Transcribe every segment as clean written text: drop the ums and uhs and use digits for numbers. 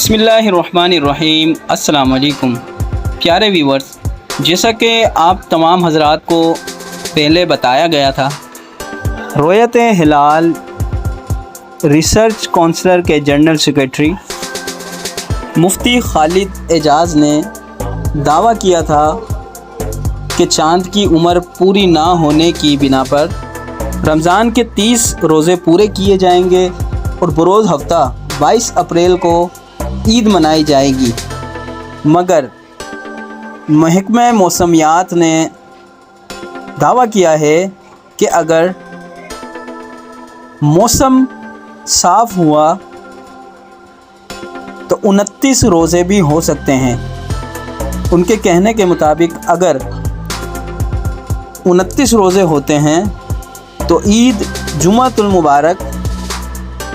بسم اللہ الرحمن الرحیم۔ السلام علیکم پیارے ویورز، جیسا کہ آپ تمام حضرات کو پہلے بتایا گیا تھا، رؤیت ہلال ریسرچ کونسلر کے جنرل سیکریٹری مفتی خالد اعجاز نے دعویٰ کیا تھا کہ چاند کی عمر پوری نہ ہونے کی بنا پر رمضان کے 30 روزے پورے کیے جائیں گے اور بروز ہفتہ 22 اپریل کو عید منائی جائے گی، مگر محکمہ موسمیات نے دعویٰ کیا ہے کہ اگر موسم صاف ہوا تو 29 روزے بھی ہو سکتے ہیں۔ ان کے کہنے کے مطابق اگر 29 روزے ہوتے ہیں تو عید جمعۃ المبارک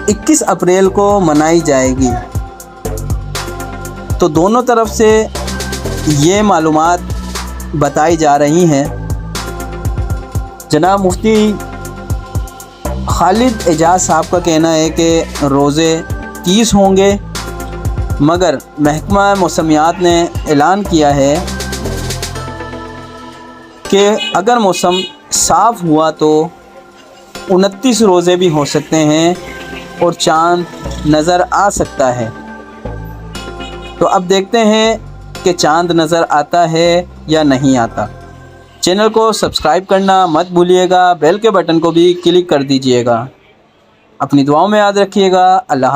21 اپریل کو منائی جائے گی۔ تو دونوں طرف سے یہ معلومات بتائی جا رہی ہیں۔ جناب مفتی خالد اعجاز صاحب کا کہنا ہے کہ روزے 30 ہوں گے، مگر محکمہ موسمیات نے اعلان کیا ہے کہ اگر موسم صاف ہوا تو 29 روزے بھی ہو سکتے ہیں اور چاند نظر آ سکتا ہے۔ تو اب دیکھتے ہیں کہ چاند نظر آتا ہے یا نہیں آتا۔ چینل کو سبسکرائب کرنا مت بھولیے گا، بیل کے بٹن کو بھی کلک کر دیجئے گا۔ اپنی دعاؤں میں یاد رکھیے گا۔ اللہ حافظ۔